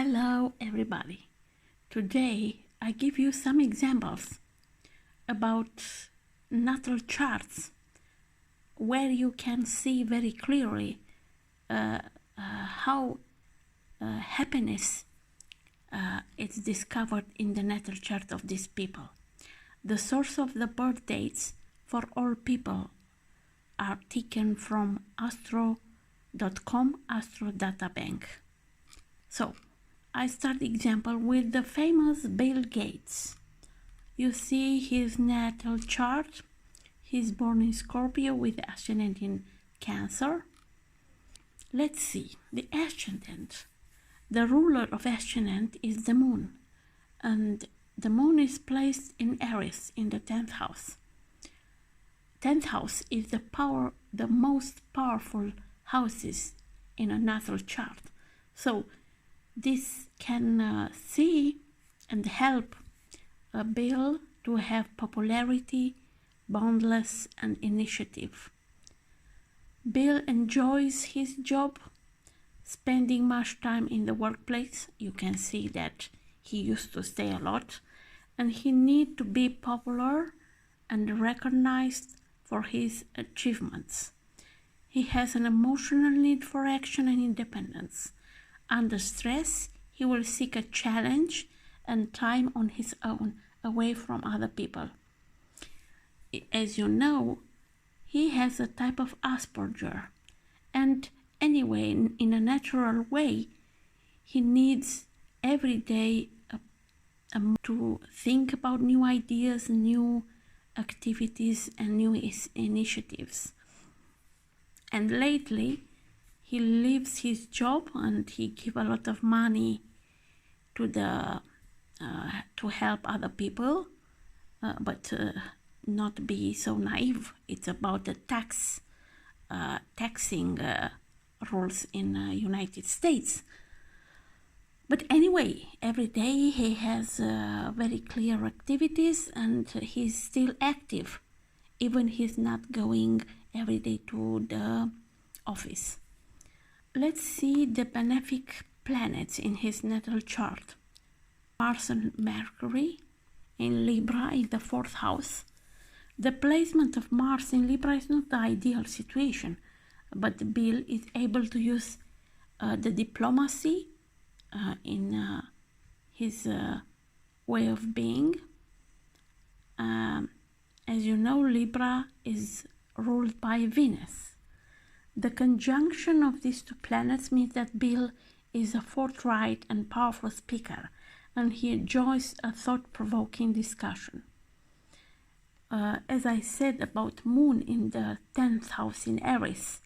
Hello everybody. Today I give you some examples about natal charts where you can see very clearly how happiness is discovered in the natal chart of these people. The source of the birth dates for all people are taken from astro.com, Astro Data Bank. So I start the example with the famous Bill Gates. You see his natal chart. He's born in Scorpio with ascendant in Cancer. Let's see the ascendant. The ruler of ascendant is the moon, and the moon is placed in Aries in the 10th house. 10th house is the most powerful houses in a natal chart. So this can see and help Bill to have popularity, boundless, and initiative. Bill enjoys his job, spending much time in the workplace. You can see that he used to stay a lot, and he needs to be popular and recognized for his achievements. He has an emotional need for action and independence. Under stress, he will seek a challenge and time on his own, away from other people. As you know, he has a type of Asperger, and anyway, in a natural way, he needs every day to think about new ideas, new activities, and new initiatives. And lately, he leaves his job and he gives a lot of money to to help other people, but not be so naive. It's about the taxing rules in United States. But anyway, every day he has very clear activities and he's still active, even he's not going every day to the office. Let's see the benefic planets in his natal chart. Mars and Mercury in Libra in the 4th house. The placement of Mars in Libra is not the ideal situation, but Bill is able to use the diplomacy in his way of being. As you know, Libra is ruled by Venus. The conjunction of these two planets means that Bill is a forthright and powerful speaker, and he enjoys a thought-provoking discussion. As I said about Moon in the 10th house in Aries,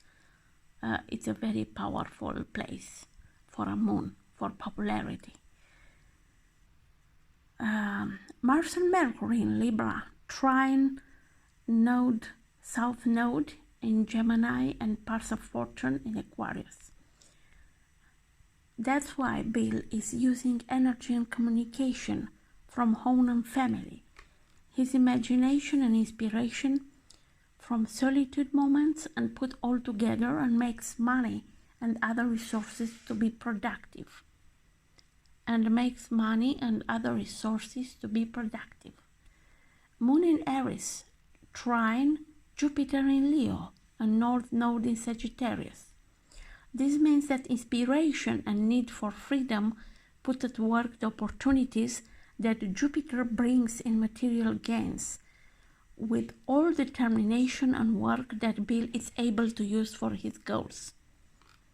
it's a very powerful place for a Moon, for popularity. Mars and Mercury in Libra, trine node, south node in Gemini, and parts of fortune in Aquarius. That's why Bill is using energy and communication from home and family, his imagination and inspiration from solitude moments, and put all together and makes money and other resources to be productive. Moon in Aries, trine Jupiter in Leo, and North Node in Sagittarius. This means that inspiration and need for freedom put at work the opportunities that Jupiter brings in material gains, with all determination and work that Bill is able to use for his goals.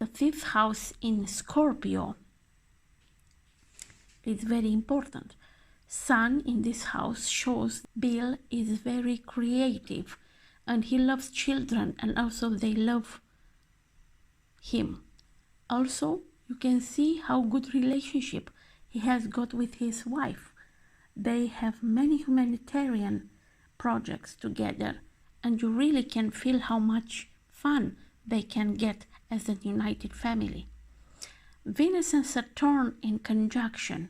The 5th house in Scorpio is very important. Sun in this house shows Bill is very creative, and he loves children, and also they love him. Also, you can see how good relationship he has got with his wife. They have many humanitarian projects together, and you really can feel how much fun they can get as a united family. Venus and Saturn in conjunction.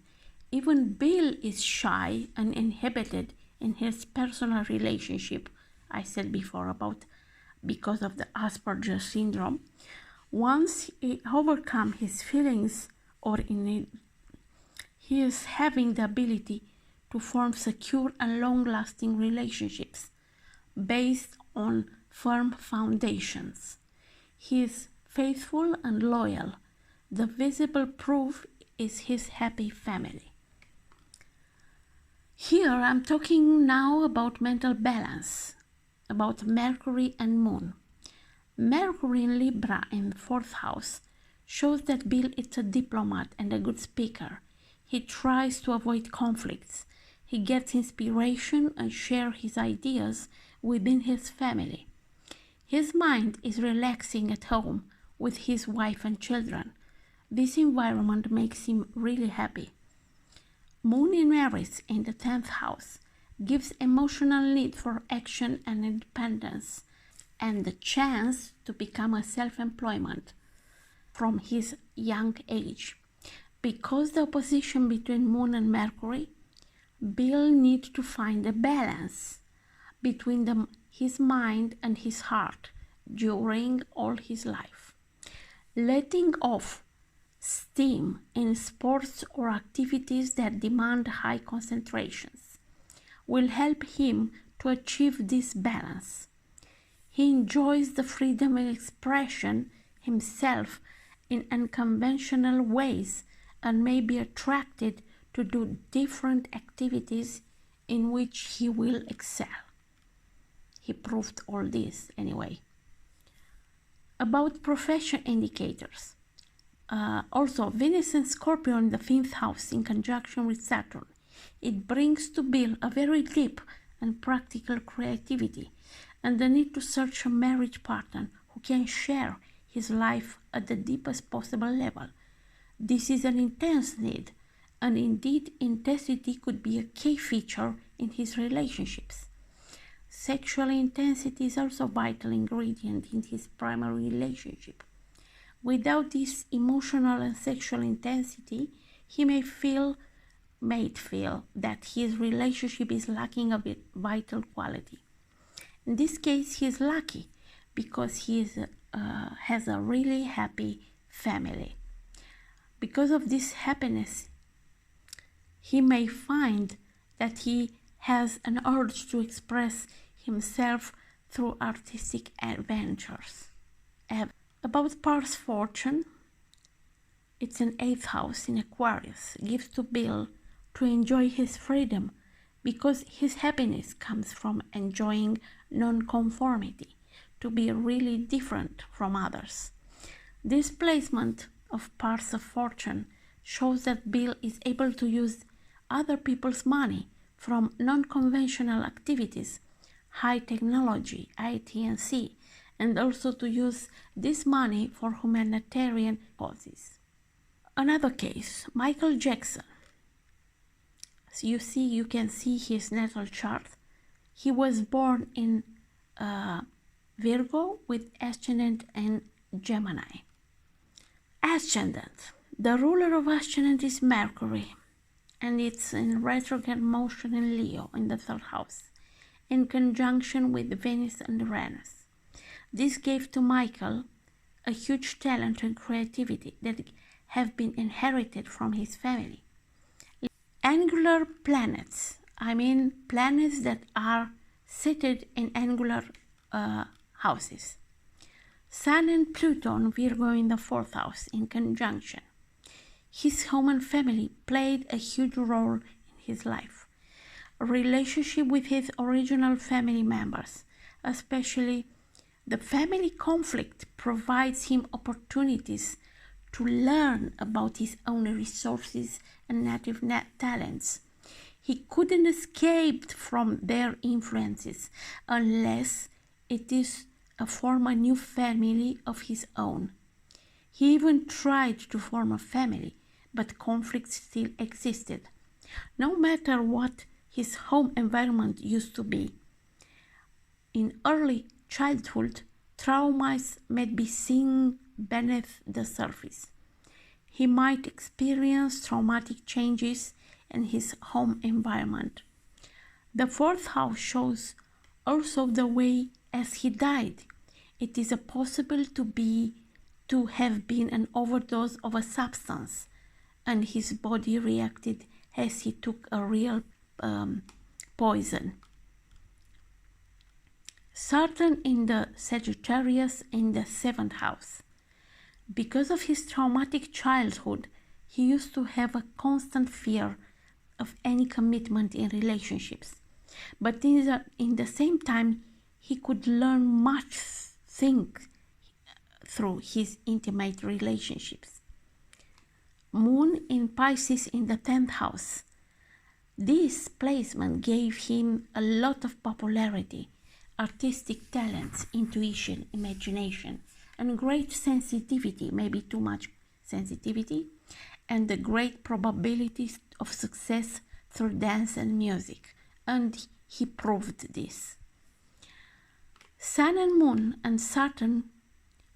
Even Bill is shy and inhibited in his personal relationship. I said before about because of the Asperger syndrome. Once he overcomes his feelings or he is having the ability to form secure and long-lasting relationships based on firm foundations. He is faithful and loyal. The visible proof is his happy family. Here I'm talking now about mental balance, about Mercury and Moon. Mercury in Libra in the 4th house shows that Bill is a diplomat and a good speaker. He tries to avoid conflicts. He gets inspiration and shares his ideas within his family. His mind is relaxing at home with his wife and children. This environment makes him really happy. Moon in Aries in the 10th house gives emotional need for action and independence and the chance to become a self-employment from his young age. Because the opposition between Moon and Mercury, Bill needs to find a balance between his mind and his heart during all his life. Letting off steam in sports or activities that demand high concentrations will help him to achieve this balance. He enjoys the freedom of expression himself in unconventional ways and may be attracted to do different activities in which he will excel. He proved all this anyway. About profession indicators. Also, Venus and Scorpio in the 5th house in conjunction with Saturn. It brings to Bill a very deep and practical creativity and the need to search a marriage partner who can share his life at the deepest possible level. This is an intense need, and indeed intensity could be a key feature in his relationships. Sexual intensity is also a vital ingredient in his primary relationship. Without this emotional and sexual intensity, he may feel that his relationship is lacking a vital quality. In this case, he is lucky because he has a really happy family. Because of this happiness, he may find that he has an urge to express himself through artistic adventures. About Par's fortune, it's an 8th house in Aquarius, gives to Bill to enjoy his freedom because his happiness comes from enjoying non-conformity, to be really different from others. This placement of Par's fortune shows that Bill is able to use other people's money from non-conventional activities, high technology, IT&C, and also to use this money for humanitarian causes. Another case, Michael Jackson. So you can see his natal chart. He was born in Virgo with ascendant in Gemini. Ascendant. The ruler of ascendant is Mercury, and it's in retrograde motion in Leo in the 3rd house, in conjunction with Venus and Uranus. This gave to Michael a huge talent and creativity that have been inherited from his family. Angular planets, planets that are seated in angular houses. Sun and Pluto and Virgo in the 4th house in conjunction. His home and family played a huge role in his life. A relationship with his original family members, especially the family conflict, provides him opportunities to learn about his own resources and native talents. He couldn't escape from their influences unless it is to form a new family of his own. He even tried to form a family, but conflicts still existed, no matter what his home environment used to be. In early childhood, traumas may be seen beneath the surface. He might experience traumatic changes in his home environment. The 4th house shows also the way as he died. It is possible to have been an overdose of a substance and his body reacted as he took a real poison. Saturn in the Sagittarius in the 7th house. Because of his traumatic childhood, he used to have a constant fear of any commitment in relationships. But in the same time, he could learn much things through his intimate relationships. Moon in Pisces in the 10th house. This placement gave him a lot of popularity, artistic talents, intuition, imagination, and great sensitivity, maybe too much sensitivity, and the great probabilities of success through dance and music. And he proved this. Sun and Moon and Saturn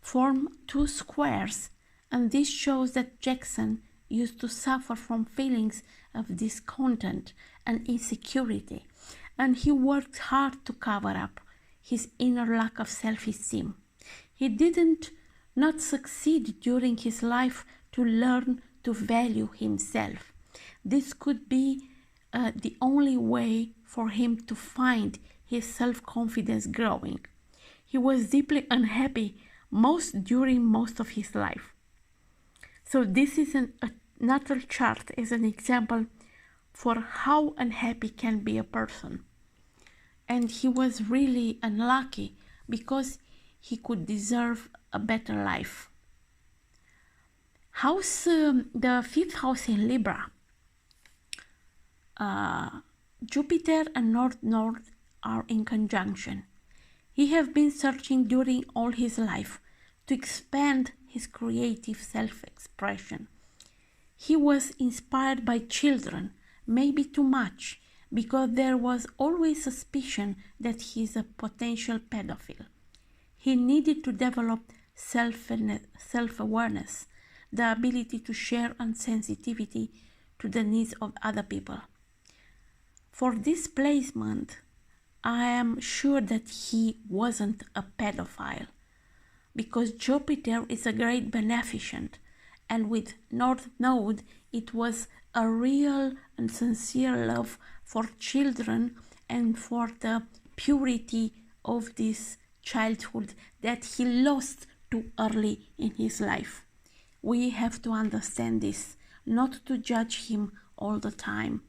form two squares, and this shows that Jackson used to suffer from feelings of discontent and insecurity, and he worked hard to cover up his inner lack of self-esteem. He didn't not succeed during his life to learn to value himself. This could be the only way for him to find his self-confidence growing. He was deeply unhappy during most of his life. So this is a natal chart as an example for how unhappy can be a person. And he was really unlucky because he could deserve a better life. The 5th house in Libra. Jupiter and North Node are in conjunction. He has been searching during all his life to expand his creative self-expression. He was inspired by children, maybe too much, because there was always suspicion that he is a potential pedophile. He needed to develop self-awareness, the ability to share and sensitivity to the needs of other people. For this placement, I am sure that he wasn't a pedophile, because Jupiter is a great beneficent, and with North Node, it was a real and sincere love for children and for the purity of this childhood that he lost too early in his life. We have to understand this, not to judge him all the time.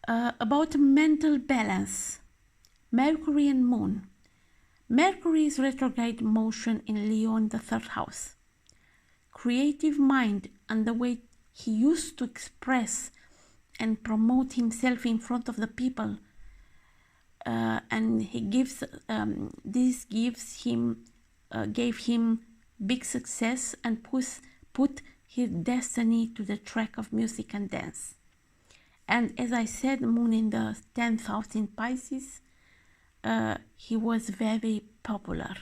About mental balance, Mercury and Moon. Mercury is retrograde motion in Leo in the 3rd house. Creative mind and the way he used to express and promote himself in front of the people, and he gives this gave him big success and put his destiny to the track of music and dance. And as I said, Moon in the 10th house in Pisces, he was very popular.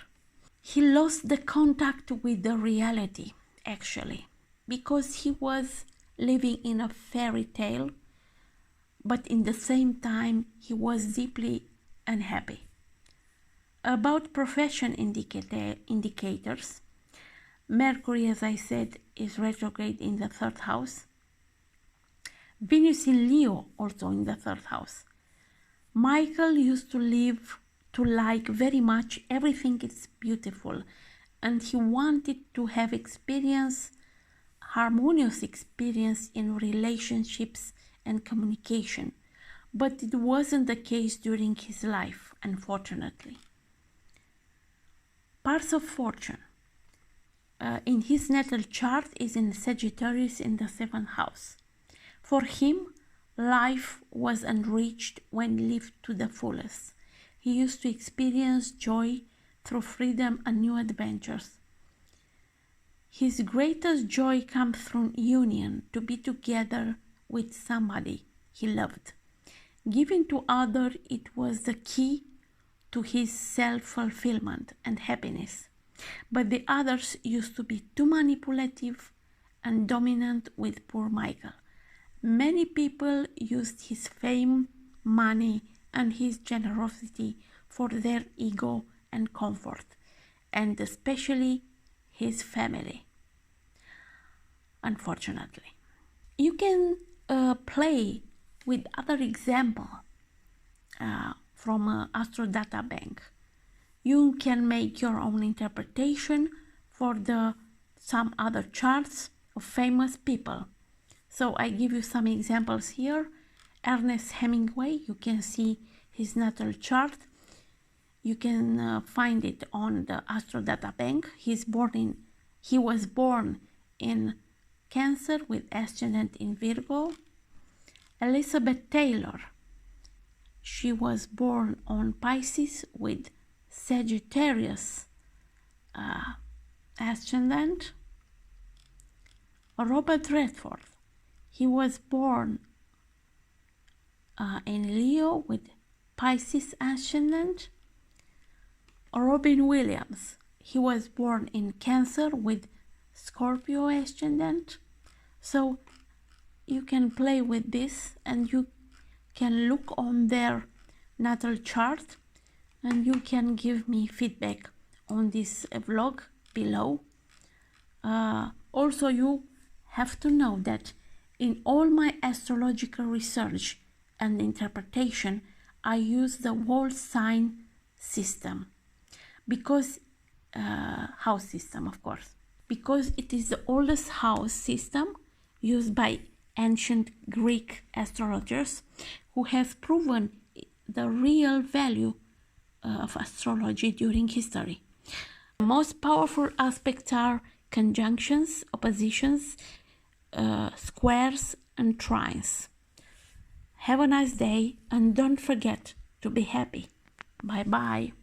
He lost the contact with the reality, actually, because he was living in a fairy tale, but in the same time he was deeply unhappy. About profession indicators, Mercury, as I said, is retrograde in the 3rd house. Venus in Leo, also in the 3rd house. Michael used to like very much everything is beautiful, and he wanted to have harmonious experience in relationships and communication, but it wasn't the case during his life, unfortunately. Parts of fortune. In his natal chart is in Sagittarius in the 7th house. For him, life was enriched when lived to the fullest. He used to experience joy through freedom and new adventures. His greatest joy comes from union, to be together with somebody he loved. Giving to others, it was the key to his self-fulfillment and happiness. But the others used to be too manipulative and dominant with poor Michael. Many people used his fame, money, and his generosity for their ego and comfort, and especially his family, unfortunately. You can play with other example from Astro Data Bank. You can make your own interpretation for some other charts of famous people. So I give you some examples here. Ernest Hemingway, you can see his natal chart. You can find it on the Astro Data Bank. He was born in Cancer with ascendant in Virgo. Elizabeth Taylor, she was born on Pisces with Sagittarius ascendant. Robert Redford, he was born in Leo with Pisces ascendant. Robin Williams, he was born in Cancer with Scorpio ascendant. So you can play with this and you can look on their natal chart and you can give me feedback on this vlog below. Also, you have to know that in all my astrological research and interpretation, I use the whole sign system because house system, of course, because it is the oldest house system used by ancient Greek astrologers who have proven the real value of astrology during history. The most powerful aspects are conjunctions, oppositions, squares, and trines. Have a nice day and don't forget to be happy. Bye bye.